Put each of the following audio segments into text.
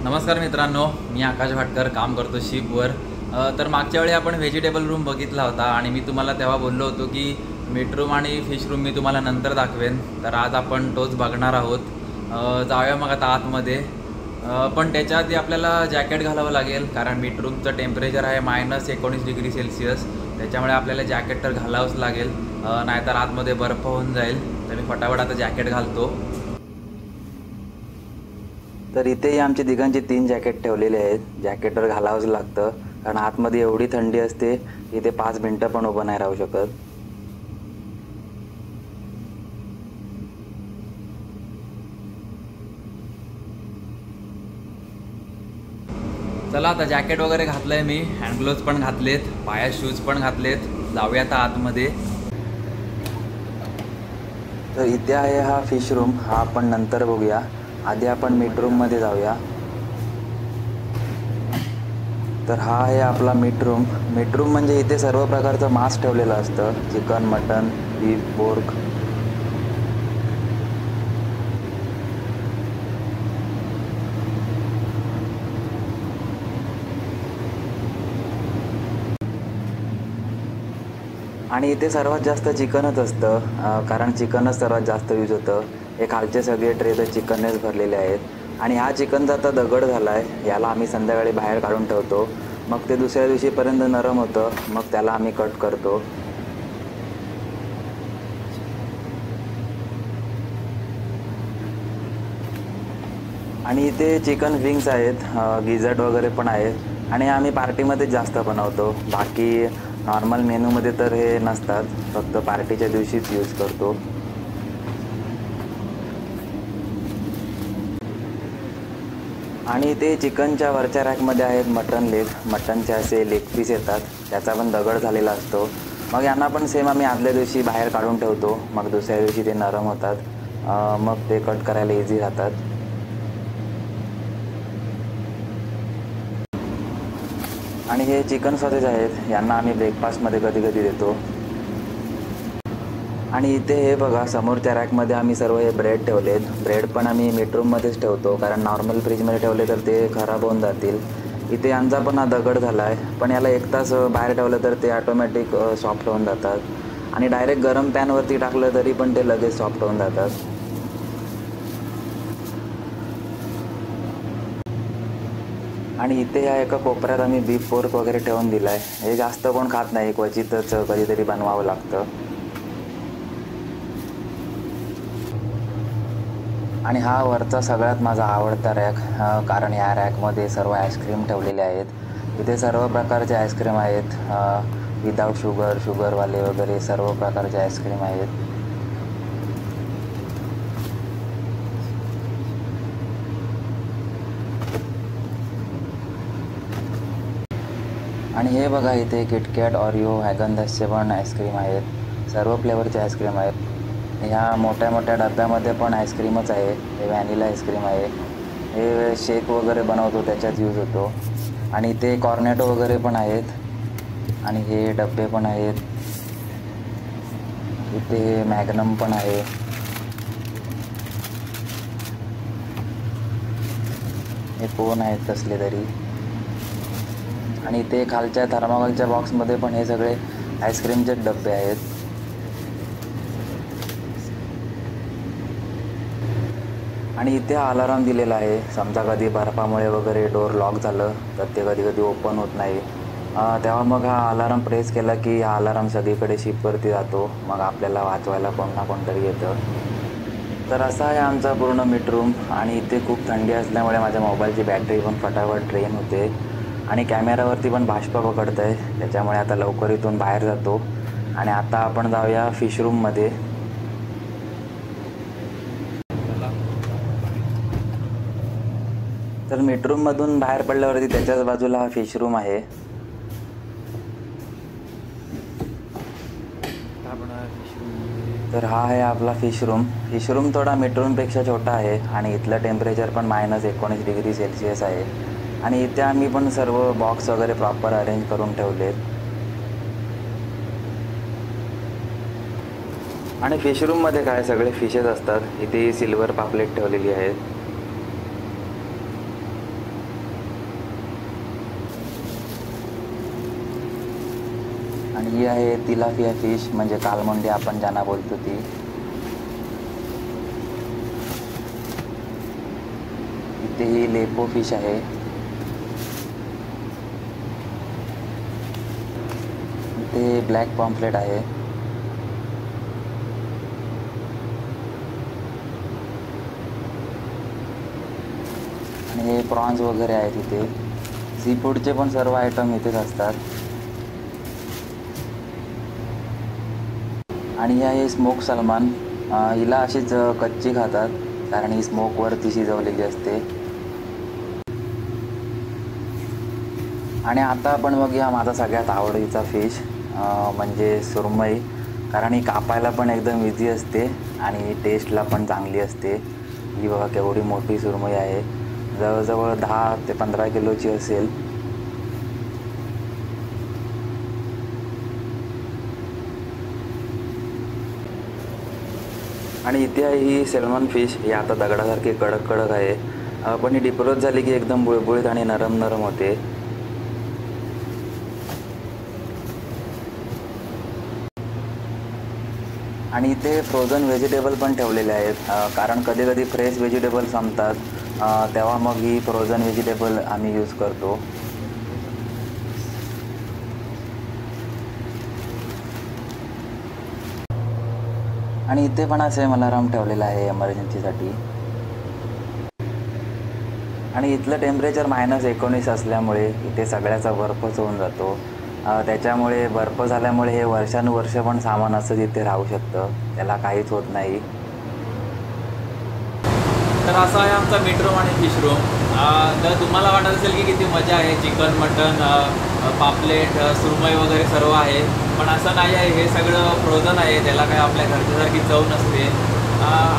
नमस्कार मित्रांनो, मी आकाश भाटकर काम करतो शिपवर। तर मागच्या वेळी आपण व्हेजिटेबल रूम बघितला होता आणि मी तुम्हाला तेव्हा बोललो होतो की मीट रूम आणि फिश रूम मी तुम्हाला नंतर दाखवेन। तर आज आपण तोच बघणार आहोत। जाऊया मग आता आतमध्ये। पण त्याच्या आधी आपल्याला जॅकेट घालावं लागेल, कारण मीट रूमचं टेम्परेचर आहे -19°C। त्याच्यामुळे आपल्याला जॅकेट तर घालावंच लागेल, नाहीतर आतमध्ये बर्फ होऊन जाईल। तर मी फटाफट आता जॅकेट घालतो। तर इथेही आमची तिघांची 3 जॅकेट ठेवलेले आहेत। जॅकेटवर घालावंच लागतं, कारण आतमध्ये एवढी थंडी असते की ते 5 मिनिटं पण उभं नाही राहू शकत। चला आता जॅकेट वगैरे घातलंय मी, हँड ग्लोव्ज पण घातलेत, पायात शूज पण घातलेत। जाऊया आता आतमध्ये। तर इथे आहे हा फिश रूम, हा आपण नंतर बघूया। आधी आपण मीट रूममध्ये जाऊया। तर हा आहे आपला मीट रूम। मीट रूम म्हणजे इथे सर्व प्रकारचं मांस ठेवलेलं असतं, चिकन, मटन, बीफ, पोर्क। आणि इथे सर्वात जास्त चिकनच असतं, कारण चिकनच सर्वात जास्त यूज होतं। हे खालचे सगळे ट्रे तर चिकननेच भरलेले आहेत। आणि हा चिकनचा आता दगड झाला आहे, याला आम्ही संध्याकाळी बाहेर काढून ठेवतो। मग ते दुसऱ्या दिवशीपर्यंत नरम होतं, मग त्याला आम्ही कट करतो। आणि इथे चिकन विंग्स आहेत, गिझट वगैरे पण आहेत। आणि आम्ही पार्टीमध्ये जास्त बनवतो, बाकी नॉर्मल मेनूमध्ये तर हे नसतात, फक्त पार्टीच्या दिवशीच यूज करतो। आणि ते चिकनच्या वरच्या रॅकमध्ये आहेत मटन लेग, मटनचे असे लेग पीस येतात, त्याचा पण दगड झालेला असतो। मग यांना पण सेम आम्ही आदल्या दिवशी बाहेर काढून ठेवतो, मग दुसऱ्या दिवशी ते नरम होतात, मग ते कट करायला इझी राहतात। आणि हे चिकन सॉसेज आहेत, यांना आम्ही ब्रेकफास्टमध्ये कधी कधी देतो। आणि इथे हे बघा, समोरच्या रॅकमध्ये आम्ही सर्व हे ब्रेड ठेवलेत। ब्रेड पण आम्ही मीट रूममध्येच ठेवतो, कारण नॉर्मल फ्रीजमध्ये ठेवले तर ते खराब होऊन जातील। इथे यांचा पण हा दगड झाला आहे, पण याला 1 तास बाहेर ठेवलं तर ते ऑटोमॅटिक सॉफ्ट होऊन जातात। आणि डायरेक्ट गरम पॅनवरती टाकलं तरी पण ते लगेच सॉफ्ट होऊन जातात। आणि इथे या एका कोपऱ्यात आम्ही बीफ पोर्क वगैरे ठेवून दिला आहे। हे जास्त कोण खात नाही, क्वचितच कधीतरी बनवावं लागतं। आणि हा वरचा सगळ्यात माझा आवडता रॅक, कारण ह्या रॅकमध्ये सर्व आईस्क्रीम ठेवलेले आहेत। इथे सर्व प्रकारचे आईस्क्रीम आहेत, विदाऊट शुगर, शुगरवाले वगैरे सर्व प्रकारचे आईस्क्रीम आहेत। आणि हे बघा, इथे किटकॅट, ऑरिओ, हॅगनदॅशचे पण आईस्क्रीम आहेत, सर्व फ्लेवरचे आईस्क्रीम आहेत। ह्या मोठ्या मोठ्या डब्यामध्ये पण आईस्क्रीमच आहे। हे व्हॅनिला आईस्क्रीम आहे, हे शेक वगैरे बनवतो त्याच्यात यूज होतो। आणि ते कॉर्नेटो वगैरे पण आहेत, आणि हे डबे पण आहेत। इथे मॅग्नम पण आहे। हे कोण आहेत कसले तरी। आणि इथे खालच्या थर्माकोलच्या बॉक्समध्ये पण हे सगळे आईस्क्रीमचे डबे आहेत। आणि इथे अलाराम दिलेला आहे, समजा कधी बर्फामुळे वगैरे डोर लॉक झालं तर ते कधी कधी ओपन होत नाही, तेव्हा मग हा अलाराम प्रेस केला की हा अलाराम सगळीकडे शिपवरती जातो, मग आपल्याला वाचवायला कोण ना कोणतरी येतं। तर असा आहे आमचा पूर्ण मीट रूम। आणि इथे खूप थंडी असल्यामुळे माझ्या मोबाईलची बॅटरी पण फटाफट ड्रेन होते, आणि कॅमेरावरती पण बाष्प पकडतं आहे, त्याच्यामुळे आता लवकर इथून बाहेर जातो। आणि आता आपण जाऊया फिश रूममध्ये। तर मीट रूममधून बाहेर पडल्यावरती त्याच्याच बाजूला हा फिश रूम आहे। तर हा आहे आपला फिश रूम। फिश रूम थोडा मीट रूमपेक्षा छोटा आहे, आणि इथलं टेम्परेचर पण -19°C आहे। आणि इथे आम्ही पण सर्व बॉक्स वगैरे प्रॉपर अरेंज करून ठेवलेत। आणि फिश रूममध्ये काय सगळे फिशेस असतात। इथे सिल्वर पापलेट ठेवलेली आहेत। आणि ही आहे तिलापिया फिश, म्हणजे कालमंडी आपण ज्यांना बोलतो ती. इथे ही लेपो फिश आहे. इथे ब्लॅक पॉम्फ्लेट आहे. आणि हे प्रॉन्स वगैरे आहेत इथे. सी फूडचे पण सर्व आयटम इथेच असतात. आणि ही आहे स्मोक सलमान. हिला अशीच कच्ची खातात, कारण ही स्मोकवरती शिजवलेली असते. आणि आता आपण बघूया माझा सगळ्यात आवडीचा फिश, म्हणजे सुरमई. कारण ही कापायला पण एकदम इझी असते आणि टेस्टला पण चांगली असते. ही बघा केवढी मोठी सुरमई आहे, जवळजवळ 10 ते 15 किलोची असेल. आणि इथे आहे ही सॅल्मन फिश. ही आता दगडासारखी कडक कडक आहे, पण ही डिपरोज झाली की एकदम बुळबुळीत आणि नरम नरम होते. आणि इथे फ्रोझन व्हेजिटेबल पण ठेवलेले आहेत, कारण कधी कधी फ्रेश व्हेजिटेबल संपतात, तेव्हा मग ही फ्रोझन व्हेजिटेबल आम्ही यूज करतो. आणि इथे पण सेम अलाराम ठेवलेला आहे एमर्जन्सीसाठी. आणि इथलं टेम्परेचर -19 असल्यामुळे इथे सगळ्याचा बर्फच होऊन जातो. त्याच्यामुळे बर्फ झाल्यामुळे हे वर्षानुवर्ष पण सामान असं तिथे राहू शकतं, त्याला काहीच होत नाही. तर असा आहे आमचा मीट रूम आणि फिश रूम. तर तुम्हाला वाटत असेल की किती मजा आहे, चिकन मटन पापलेट सुरमई वगैरे सर्व आहे, पण असं नाही आहे. हे सगळं फ्रोझन आहे, त्याला काय आपल्या घरच्यासारखी चव नसते.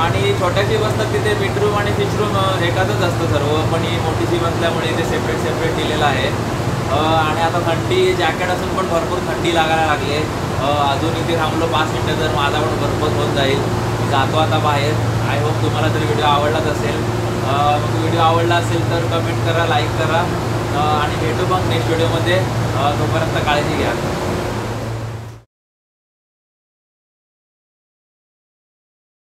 आणि छोट्याशी बसतात तिथे मीट रूम आणि फिश रूम एकातच असतं सर्व, पण ही मोठीशी बसल्यामुळे ते सेपरेट दिलेलं आहे. आणि आता थंडी जॅकेट असून पण भरपूर थंडी लागायला लागली आहे. अजून इथे थांबलो 5 मिनटं तर माझा पण बर्फच होऊन जाईल. जातो आता बाहेर. आय होप तुम्हाला जर व्हिडिओ आवडलाच असेल. मग व्हिडिओ आवडला असेल तर कमेंट करा, लाईक करा, आणि भेटू मग नेक्स्ट व्हिडिओमध्ये. तोपर्यंत काळजी घ्या.